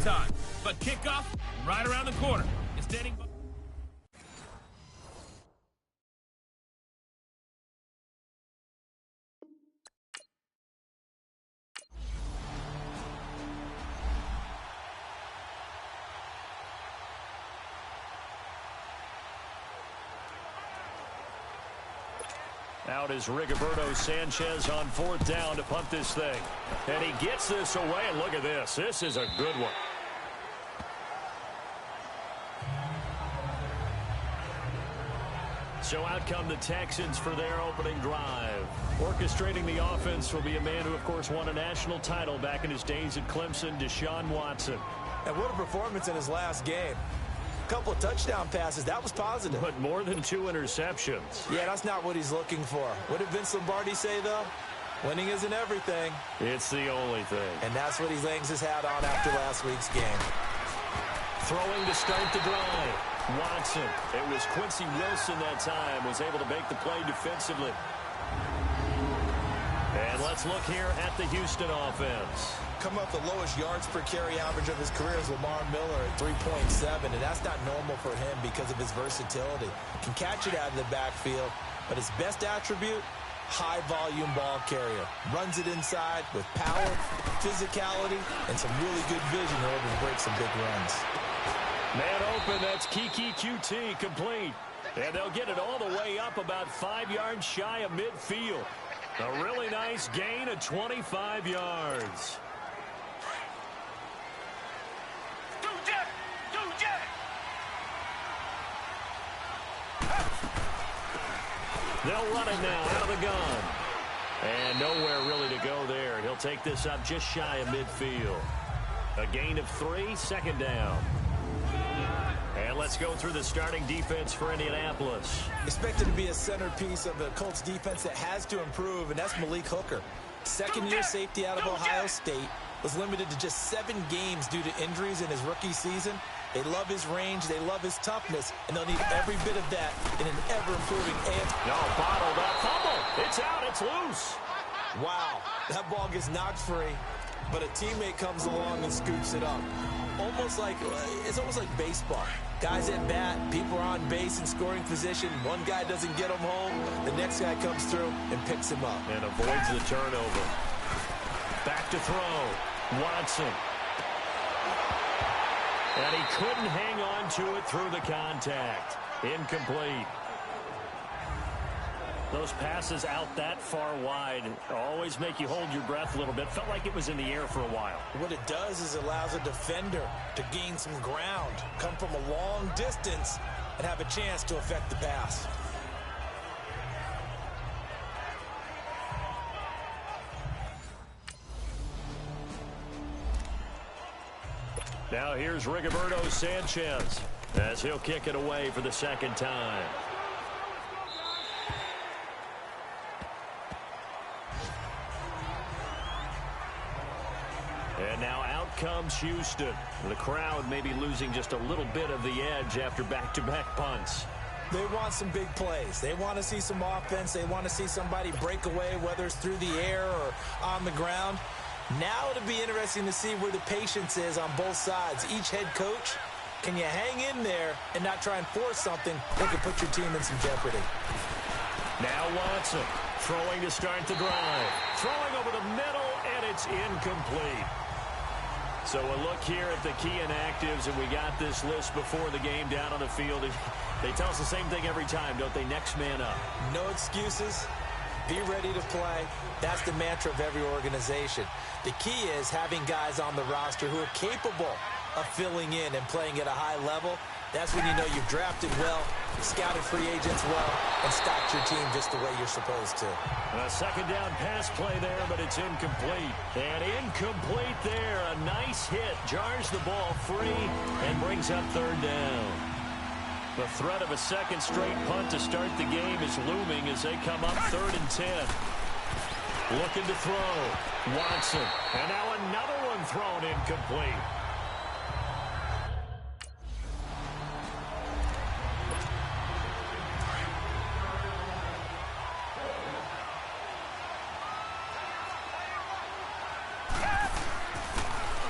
time. But kickoff right around the corner. Standing by. Out is Rigoberto Sanchez on 4th down to punt this thing. And he gets this away, and look at this. This is a good one. So out come the Texans for their opening drive. Orchestrating the offense will be a man who, of course, won a national title back in his days at Clemson, Deshaun Watson. And what a performance in his last game. A couple of touchdown passes. That was positive. But more than 2 interceptions. Yeah, that's not what he's looking for. What did Vince Lombardi say, though? Winning isn't everything. It's the only thing. And that's what he hangs his hat on after last week's game. Throwing to start the drive. Watson. It was Quincy Wilson that time. Was able to make the play defensively. And let's look here at the Houston offense. Come up the lowest yards per carry average of his career is Lamar Miller at 3.7. And that's not normal for him because of his versatility. Can catch it out of the backfield. But his best attribute, high-volume ball carrier. Runs it inside with power, physicality, and some really good vision in order to break some big runs. Man open, that's Kiki QT complete. And they'll get it all the way up about 5 yards shy of midfield. A really nice gain of 25 yards. They'll run it now out of the gun. And nowhere really to go there. He'll take this up just shy of midfield. A gain of 3, 2nd down. And let's go through the starting defense for Indianapolis. Expected to be a centerpiece of the Colts defense that has to improve, and that's Malik Hooker. Second-year safety out of Ohio State. Was limited to just 7 games due to injuries in his rookie season. They love his range, they love his toughness, and they'll need every bit of that in an ever-improving AFC. No, bottled up, fumble. It's out, it's loose. Wow, that ball gets knocked free, but a teammate comes along and scoops it up. It's almost like baseball. Guys at bat, people are on base in scoring position. One guy doesn't get him home, the next guy comes through and picks him up. And avoids the turnover. Back to throw. Watson. And he couldn't hang on to it through the contact. Incomplete. Those passes out that far wide always make you hold your breath a little bit. Felt like it was in the air for a while. What it does is it allows a defender to gain some ground, come from a long distance, and have a chance to affect the pass. Now here's Rigoberto Sanchez as he'll kick it away for the 2nd time. And now out comes Houston. The crowd may be losing just a little bit of the edge after back-to-back punts. They want some big plays. They want to see some offense. They want to see somebody break away, whether it's through the air or on the ground. Now it'll be interesting to see where the patience is on both sides. Each head coach, can you hang in there and not try and force something that could put your team in some jeopardy? Now Watson throwing to start the drive. Throwing over the middle, and it's incomplete. So a look here at the key inactives, and we got this list before the game down on the field. They tell us the same thing every time, don't they? Next man up. No excuses. Be ready to play. That's the mantra of every organization. The key is having guys on the roster who are capable of filling in and playing at a high level. That's when you know you've drafted well, scouted free agents well, and stocked your team just the way you're supposed to. A 2nd down pass play there, but it's incomplete. And incomplete there. A nice hit. Jars the ball free and brings up 3rd down. The threat of a 2nd straight punt to start the game is looming as they come up 3rd and 10. Looking to throw. Watson. And now another one thrown incomplete.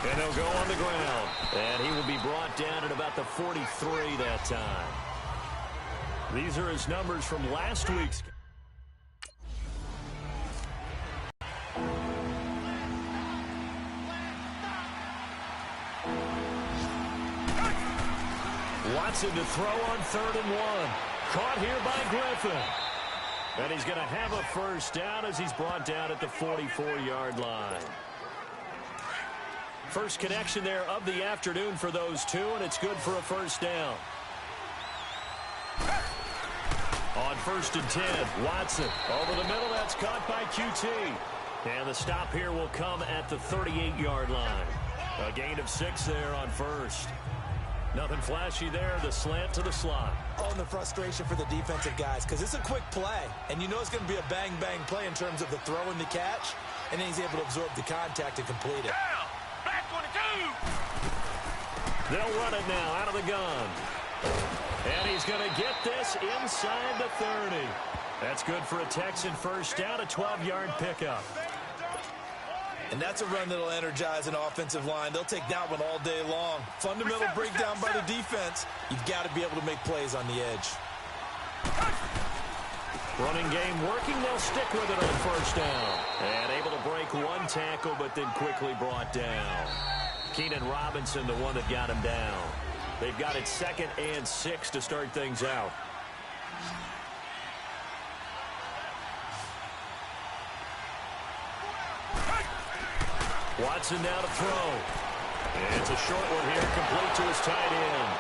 And they'll go on the ground. And he will be brought down at about the 43 that time. These are his numbers from last week's. Watson to throw on 3rd and 1. Caught here by Griffin. And he's going to have a first down as he's brought down at the 44-yard line. First connection there of the afternoon for those two, and it's good for a first down. On 1st and 10, Watson over the middle. That's caught by QT. And the stop here will come at the 38-yard line. A gain of 6 there on 1st. Nothing flashy there. The slant to the slot. Oh, and the frustration for the defensive guys, because it's a quick play, and you know it's going to be a bang-bang play in terms of the throw and the catch, and then he's able to absorb the contact and complete it. Back 22. They'll run it now out of the gun. And he's going to get this inside the 30. That's good for a Texan first down, a 12-yard pickup. And that's a run that'll energize an offensive line. They'll take that one all day long. Fundamental breakdown by the defense. You've got to be able to make plays on the edge. Running game working. They'll stick with it on first down. And able to break one tackle, but then quickly brought down. Keenan Robinson, the one that got him down. They've got it 2nd and 6 to start things out. Watson now to throw. It's a short one here, complete to his tight end.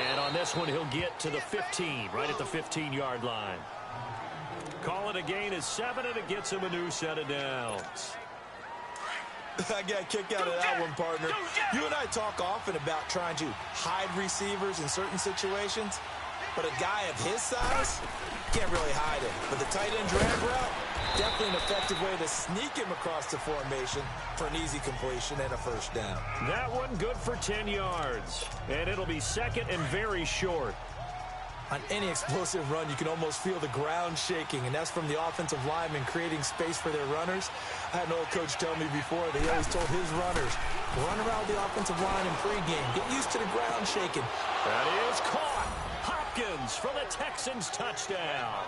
And on this one, he'll get to the 15, right at the 15-yard line. Call it a gain of 7, and it gets him a new set of downs. I got a kick out of that one, partner. You and I talk often about trying to hide receivers in certain situations, but a guy of his size can't really hide it. But the tight end drag route, definitely an effective way to sneak him across the formation for an easy completion and a first down. That one good for 10 yards, and it'll be 2nd and very short. On any explosive run, you can almost feel the ground shaking, and that's from the offensive linemen creating space for their runners. I had an old coach tell me before that he always told his runners, run around the offensive line in pregame. Get used to the ground shaking. That is caught. Hopkins for the Texans touchdown.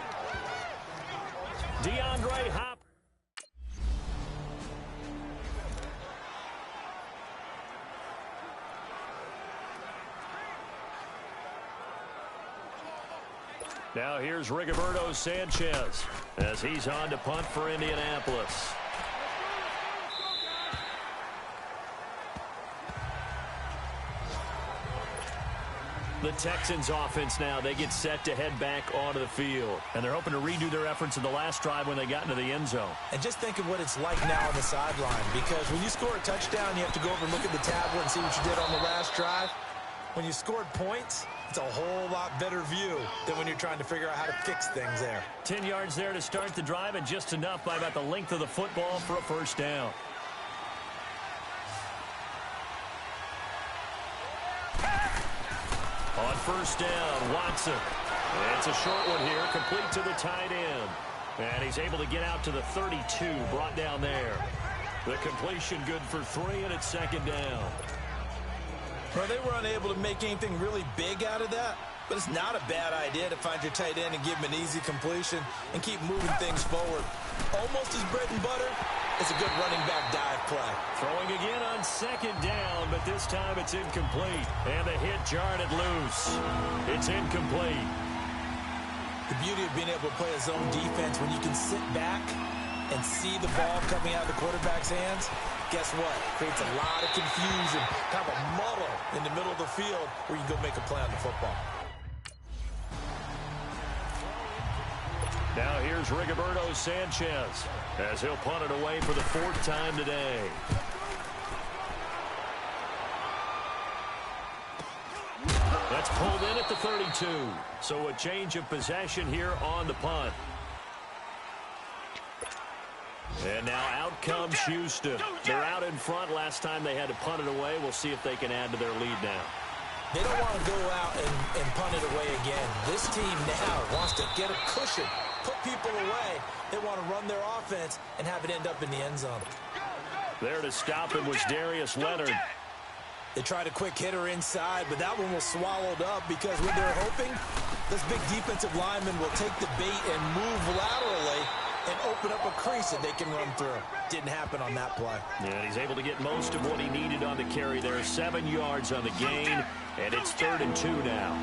DeAndre Hopkins. Now here's Rigoberto Sanchez as he's on to punt for Indianapolis. The Texans offense now, they get set to head back onto the field. And they're hoping to redo their efforts in the last drive when they got into the end zone. And just think of what it's like now on the sideline, because when you score a touchdown, you have to go over and look at the tablet and see what you did on the last drive. When you scored points, it's a whole lot better view than when you're trying to figure out how to fix things there. 10 yards there to start the drive, and just enough by about the length of the football for a first down. On first down, Watson. It's a short one here, complete to the tight end. And he's able to get out to the 32, brought down there. The completion good for 3, and it's 2nd down. Well, they were unable to make anything really big out of that, but it's not a bad idea to find your tight end and give him an easy completion and keep moving things forward. Almost as bread and butter. It's a good running back dive play. Throwing again on 2nd down, but this time it's incomplete. And the hit jarred it loose. It's incomplete. The beauty of being able to play a zone defense when you can sit back and see the ball coming out of the quarterback's hands, guess what? Creates a lot of confusion, kind of a muddle in the middle of the field where you can go make a play on the football. Now here's Rigoberto Sanchez as he'll punt it away for the 4th time today. That's pulled in at the 32. So a change of possession here on the punt. And now out comes Houston. They're out in front. Last time they had to punt it away. We'll see if they can add to their lead now. They don't want to go out and punt it away again. This team now wants to get a cushion, put people away. They want to run their offense and have it end up in the end zone. There to stop him was Darius Leonard. They tried a quick hitter inside, but that one was swallowed up because when they're hoping, this big defensive lineman will take the bait and move laterally and open up a crease that they can run through. Didn't happen on that play. Yeah, he's able to get most of what he needed on the carry there. 7 yards on the gain, and it's 3rd and 2 now.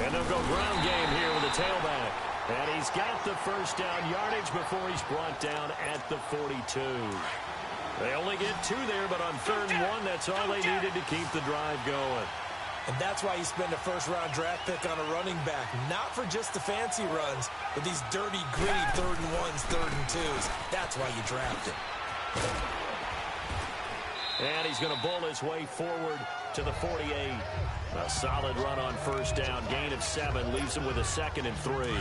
And they'll go ground game here with the tailback. And he's got the first down yardage before he's brought down at the 42. They only get 2 there, but on 3rd and 1, that's all they needed to keep the drive going. And that's why you spend a first-round draft pick on a running back. Not for just the fancy runs, but these dirty, gritty 3rd and 1s, 3rd and 2s. That's why you draft him. And he's going to bull his way forward to the 48. A solid run on first down. Gain of 7 leaves him with a 2nd and 3.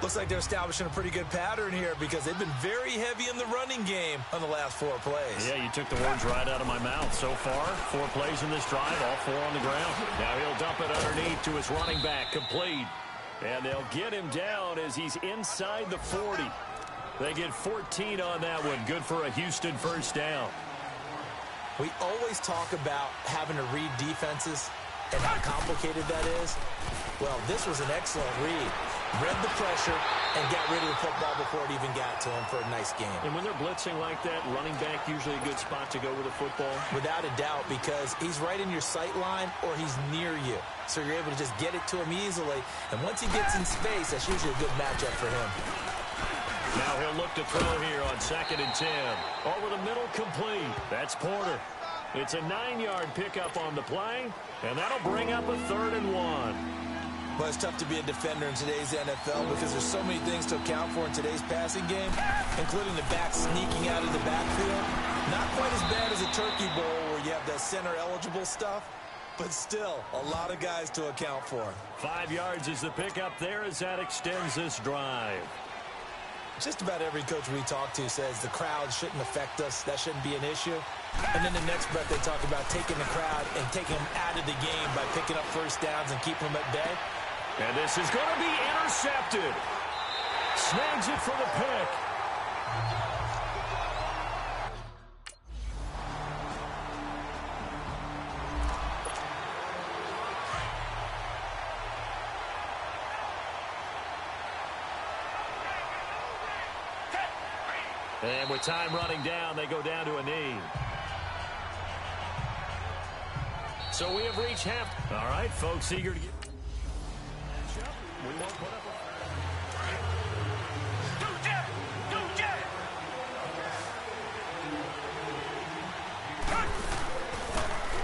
Looks like they're establishing a pretty good pattern here because they've been very heavy in the running game on the last 4 plays. Yeah, you took the words right out of my mouth. So far, 4 plays in this drive, all 4 on the ground. Now he'll dump it underneath to his running back, complete. And they'll get him down as he's inside the 40. They get 14 on that one. Good for a Houston first down. We always talk about having to read defenses and how complicated that is. Well, this was an excellent read. Read the pressure and got rid of the football before it even got to him for a nice game. And when they're blitzing like that, running back usually a good spot to go with a football? Without a doubt, because he's right in your sight line or he's near you. So you're able to just get it to him easily. And once he gets in space, that's usually a good matchup for him. Now he'll look to throw here on 2nd and 10. Over the middle, complete. That's Porter. It's a 9-yard pickup on the play, and that'll bring up a 3rd and 1. But it's tough to be a defender in today's NFL because there's so many things to account for in today's passing game, including the back sneaking out of the backfield. Not quite as bad as a turkey bowl where you have the center-eligible stuff, but still a lot of guys to account for. 5 yards is the pickup there as that extends this drive. Just about every coach we talk to says the crowd shouldn't affect us. That shouldn't be an issue. And then the next breath they talk about taking the crowd and taking them out of the game by picking up first downs and keeping them at bay. And this is going to be intercepted. Snags it for the pick. And with time running down, they go down to a knee. So we have reached half. All right, folks, eager to get. We won't put up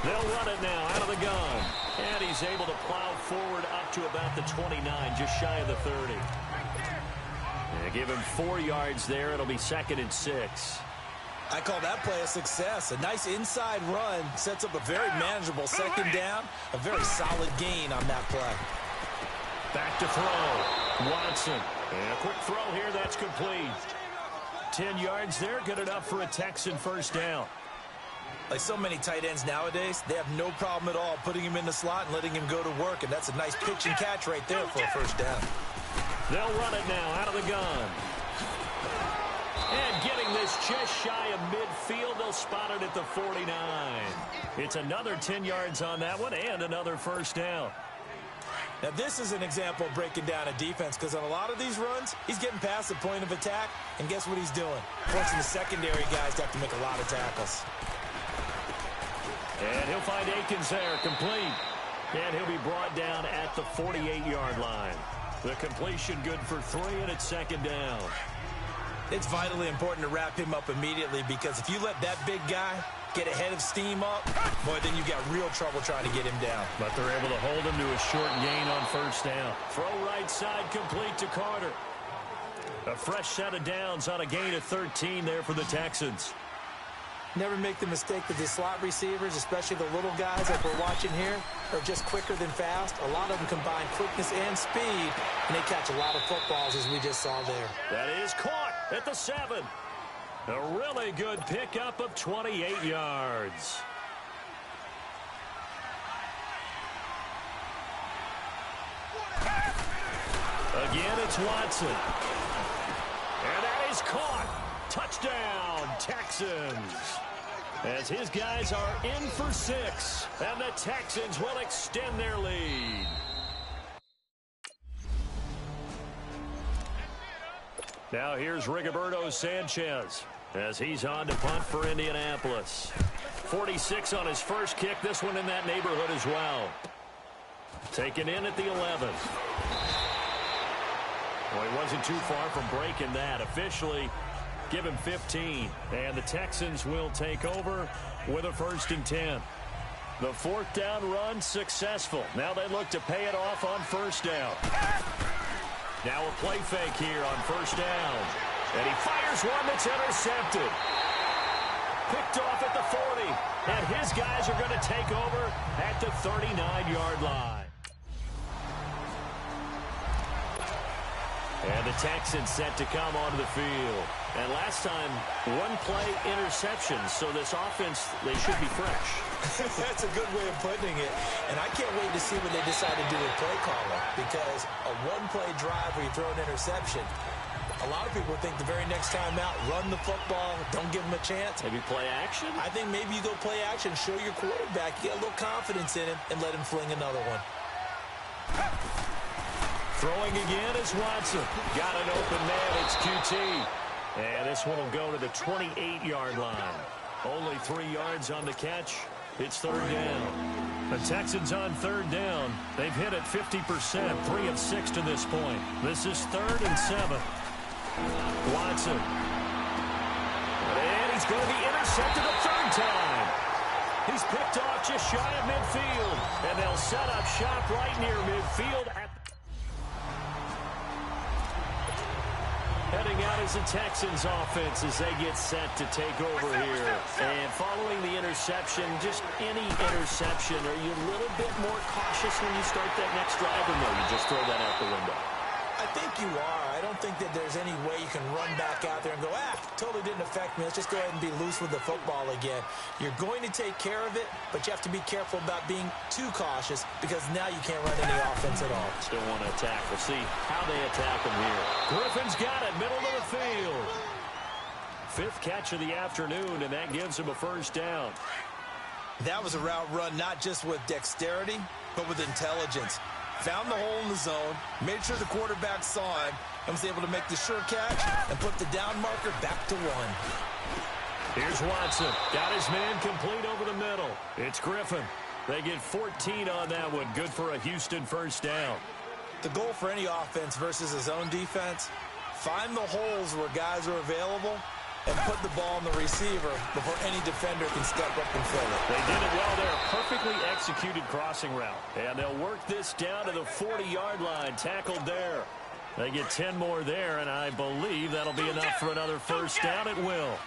They'll run it now out of the gun. And he's able to plow forward up to about the 29, just shy of the 30. Give him 4 yards there. It'll be 2nd and 6. I call that play a success. A nice inside run sets up a very manageable 2nd down. A very solid gain on that play. Back to throw. Watson. And a quick throw here. That's complete. 10 yards there. Good enough for a Texan first down. Like so many tight ends nowadays, they have no problem at all putting him in the slot and letting him go to work. And that's a nice pitch and catch right there for a first down. They'll run it now out of the gun. And getting this just shy of midfield, they'll spot it at the 49. It's another 10 yards on that one and another first down. Now this is an example of breaking down a defense because on a lot of these runs, he's getting past the point of attack, and guess what he's doing? Forcing the secondary guys to have to make a lot of tackles. And he'll find Akins there, complete. And he'll be brought down at the 48-yard line. The completion good for 3, and it's 2nd down. It's vitally important to wrap him up immediately because if you let that big guy get ahead of steam up, boy, then you got real trouble trying to get him down. But they're able to hold him to a short gain on first down. Throw right side complete to Carter. A fresh set of downs on a gain of 13 there for the Texans. Never make the mistake that the slot receivers, especially the little guys like we're watching here, are just quicker than fast. A lot of them combine quickness and speed, and they catch a lot of footballs, as we just saw there. That is caught at the 7. A really good pickup of 28 yards. Again, it's Watson. is caught. Touchdown, Texans. As his guys are in for 6, and the Texans will extend their lead. Now here's Rigoberto Sanchez as he's on to punt for Indianapolis. 46 on his first kick, this one in that neighborhood as well. Taken in at the 11. Well, he wasn't too far from breaking that. Officially, give him 15. And the Texans will take over with a 1st and 10. The 4th down run successful. Now they look to pay it off on 1st down. Now a play fake here on 1st down. And he fires one that's intercepted. Picked off at the 40. And his guys are going to take over at the 39-yard line. And the Texans set to come onto the field. And last time, 1-play interception. So this offense, they should be fresh. That's a good way of putting it. And I can't wait to see what they decide to do with play calling. Because a 1-play drive where you throw an interception, a lot of people think the very next time out, run the football, don't give them a chance. Maybe play action? I think maybe you go play action, show your quarterback, get a little confidence in him, and let him fling another one. Throwing again is Watson. Got an open man. It's QT. And this one will go to the 28-yard line. Only 3 yards on the catch. It's 3rd down. The Texans on 3rd down. They've hit it 50%, 3 of 6 to this point. This is 3rd and 7. Watson. And he's going to be intercepted a 3rd time. He's picked off just shy of midfield. And they'll set up shop right near midfield. Heading out is the Texans offense as they get set to take over here. And following the interception, just any interception, are you a little bit more cautious when you start that next drive, or no, you just throw that out the window? I think you are. I don't think that there's any way you can run back out there and go, totally didn't affect me. Let's just go ahead and be loose with the football again. You're going to take care of it, but you have to be careful about being too cautious because now you can't run any offense at all. Still want to attack. We'll see how they attack him here. Griffin's got it, middle of the field. 5th catch of the afternoon, and that gives him a 1st down. That was a route run not just with dexterity, but with intelligence. Found the hole in the zone, made sure the quarterback saw him, and was able to make the sure catch and put the down marker back to 1. Here's Watson. Got his man complete over the middle. It's Griffin. They get 14 on that one. Good for a Houston 1st down. The goal for any offense versus a zone defense, find the holes where guys are available and put the ball in the receiver before any defender can step up and fill it. They did it well there. Perfectly executed crossing route. And they'll work this down to the 40-yard line. Tackled there. They get 10 more there, and I believe that'll be enough for another 1st down. It will.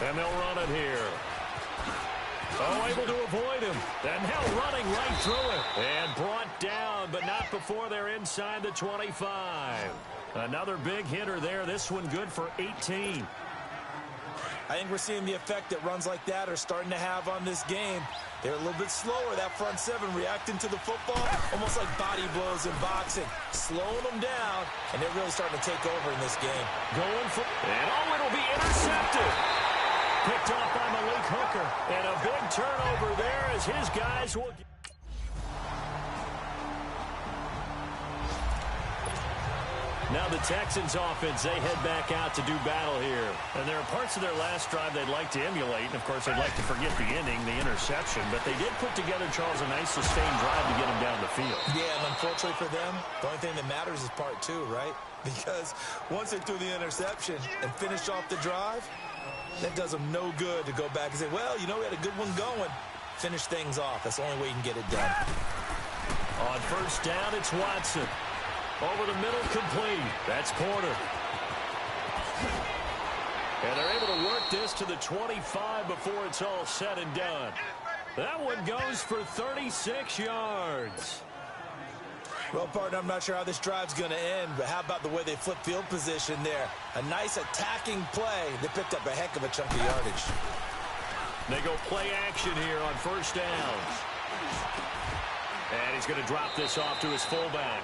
And they'll run it here. Oh, able to avoid him. And now running right through it. And brought down, but not before they're inside the 25. Another big hitter there. This one good for 18. I think we're seeing the effect that runs like that are starting to have on this game. They're a little bit slower, that front 7, reacting to the football, almost like body blows in boxing. Slowing them down, and they're really starting to take over in this game. Going for, and it'll be intercepted. Picked off by Malik Hooker. And a big turnover there as his guys will... Now the Texans offense, they head back out to do battle here. And there are parts of their last drive they'd like to emulate. And, of course, they'd like to forget the inning, the interception. But they did put together, Charles, a nice sustained drive to get them down the field. Yeah, and unfortunately for them, the only thing that matters is part 2, right? Because once they threw the interception and finished off the drive, that does them no good to go back and say, well, you know, we had a good one going. Finish things off. That's the only way you can get it done. On 1st down, it's Watson. Over the middle, complete. That's Porter. And they're able to work this to the 25 before it's all said and done. That one goes for 36 yards. Well, partner, I'm not sure how this drive's going to end, but how about the way they flip field position there? A nice attacking play. They picked up a heck of a chunk of yardage. They go play action here on 1st down. And he's going to drop this off to his fullback.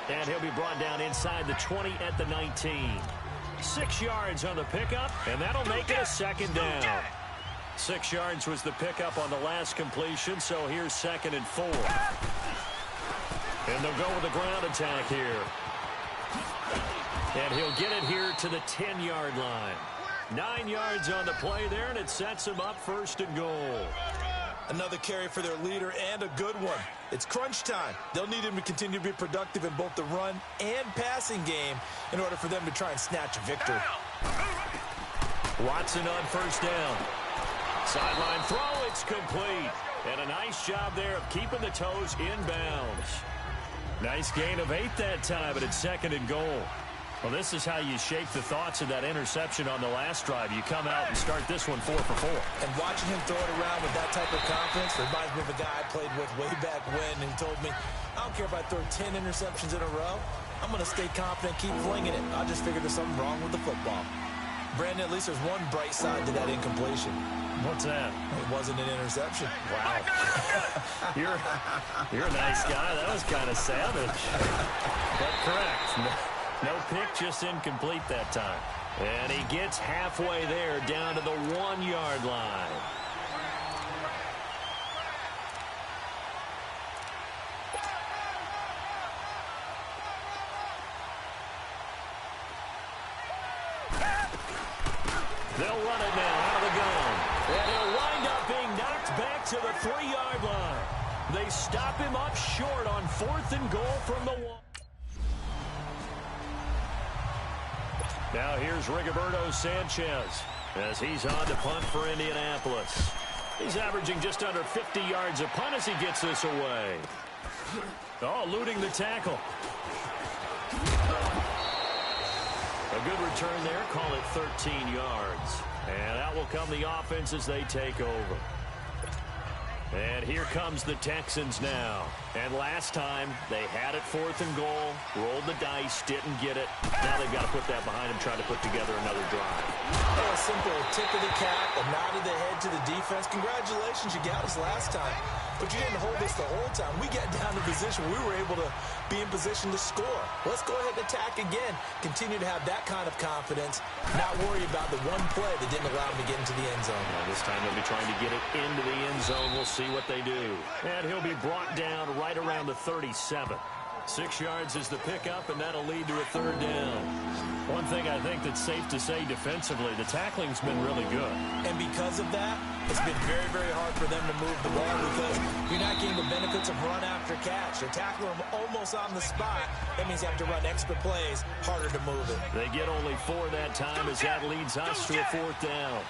And he'll be brought down inside the 20 at the 19. 6 yards on the pickup, and that'll make it a second down. 6 yards was the pickup on the last completion, so here's 2nd and 4. And they'll go with a ground attack here. And he'll get it here to the 10-yard line. 9 yards on the play there, and it sets him up 1st and goal. Another carry for their leader, and a good one. It's crunch time. They'll need him to continue to be productive in both the run and passing game in order for them to try and snatch a victory. Watson on 1st down. Sideline throw, it's complete. And a nice job there of keeping the toes inbounds. Nice gain of 8 that time, but it's 2nd and goal. Well, this is how you shape the thoughts of that interception on the last drive. You come out and start this one 4 for 4. And watching him throw it around with that type of confidence reminds me of a guy I played with way back when, and he told me, I don't care if I throw 10 interceptions in a row. I'm going to stay confident, keep flinging it. I just figured there's something wrong with the football. Brandon, at least there's one bright side to that incompletion. What's that? It wasn't an interception. Wow. You're a nice guy. That was kind of savage. But correct. No pick, just incomplete that time. And he gets halfway there, down to the 1-yard line. They'll run it now out of the gun. And he'll wind up being knocked back to the 3-yard line. They stop him up short on 4th and goal from the 1. Now here's Rigoberto Sanchez as he's on to punt for Indianapolis. He's averaging just under 50 yards a punt as he gets this away. Oh, eluding the tackle. A good return there. Call it 13 yards. And out will come the offense as they take over. And here comes the Texans now. And last time, they had it 4th and goal, rolled the dice, didn't get it. Now they've got to put that behind them, try to put together another drive. Oh, a simple tip of the cap, a nod of the head to the defense. Congratulations, you got us last time. But you didn't hold us the whole time. We got down to position. We were able to be in position to score. Let's go ahead and attack again. Continue to have that kind of confidence. Not worry about the one play that didn't allow them to get into the end zone. Now this time they'll be trying to get it into the end zone. We'll see what they do. And he'll be brought down right around the 37. 6 yards is the pickup, and that'll lead to a 3rd down. One thing I think that's safe to say defensively, the tackling's been really good. And because of that, it's been very, very hard for them to move the ball because you're not getting the benefits of run after catch. They're tackling them almost on the spot. That means you have to run extra plays, harder to move it. They get only 4 that time as that leads us to a 4th down.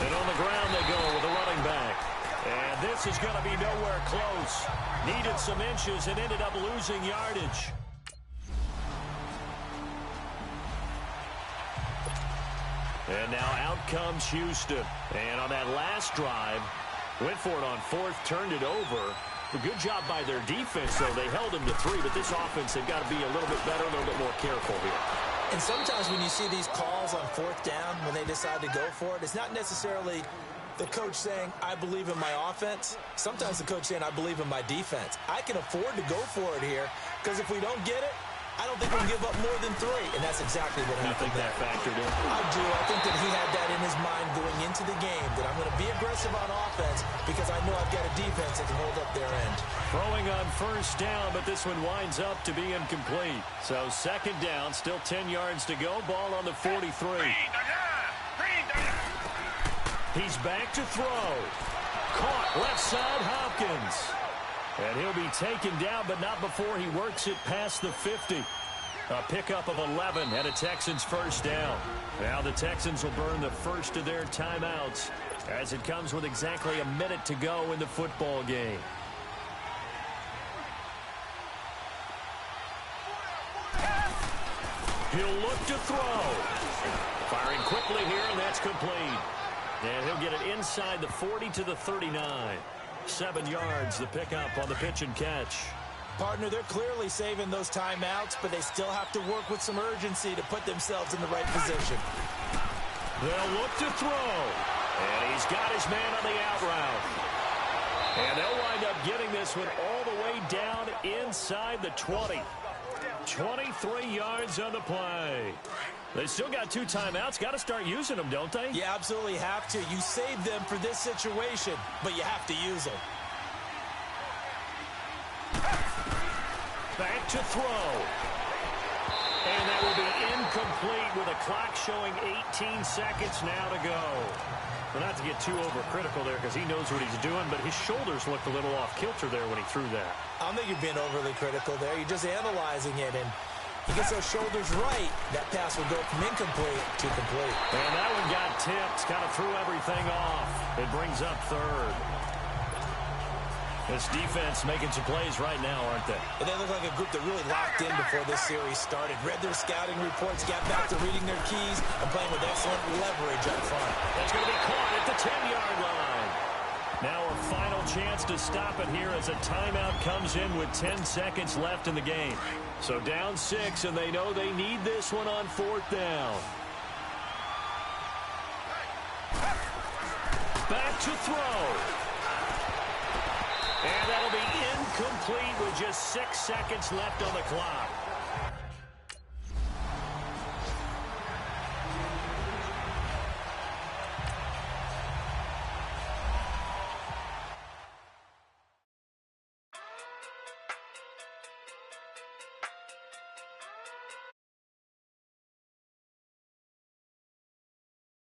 And on the ground they go with a running back. And this is going to be nowhere close. Needed some inches and ended up losing yardage. And now out comes Houston. And on that last drive, went for it on 4th, turned it over. A good job by their defense, though. They held them to 3, but this offense, they've got to be a little bit better, a little bit more careful here. And sometimes when you see these calls on 4th down, when they decide to go for it, it's not necessarily the coach saying, I believe in my offense. Sometimes the coach saying, I believe in my defense. I can afford to go for it here because if we don't get it, I don't think we'll give up more than 3. And that's exactly what happened there. You think that factored in? I do. I think that he had that in his mind going into the game, that I'm going to be aggressive on offense because I know I've got a defense that can hold up their end. Throwing on 1st down, but this one winds up to be incomplete. So 2nd down, still 10 yards to go. Ball on the 43. He's back to throw. Caught left side Hopkins. And he'll be taken down, but not before he works it past the 50. A pickup of 11 and a Texans 1st down. Now the Texans will burn the first of their timeouts as it comes with exactly a minute to go in the football game. He'll look to throw. Firing quickly here, and that's complete. And he'll get it inside the 40 to the 39. 7 yards, the pickup on the pitch and catch. Partner, they're clearly saving those timeouts, but they still have to work with some urgency to put themselves in the right position. They'll look to throw. And he's got his man on the out route. And they'll wind up getting this one all the way down inside the 20. 23 yards on the play. They still got 2 timeouts. Got to start using them, don't they? You absolutely have to. You save them for this situation, but you have to use them. Back to throw. And that will be incomplete with a clock showing 18 seconds now to go. Well, not to get too overcritical there because he knows what he's doing, but his shoulders looked a little off kilter there when he threw that. I don't think you're being overly critical there. You're just analyzing it, and he gets those shoulders right. That pass will go from incomplete to complete. And that one got tipped, kind of threw everything off. It brings up third. This defense making some plays right now, aren't they? And they look like a group that really locked in before this series started. Read their scouting reports, got back to reading their keys, and playing with excellent leverage up front. That's going to be caught at the 10-yard line. Now a final chance to stop it here as a timeout comes in with 10 seconds left in the game. So down 6, and they know they need this one on 4th down. Back to throw. And that'll be incomplete with just 6 seconds left on the clock.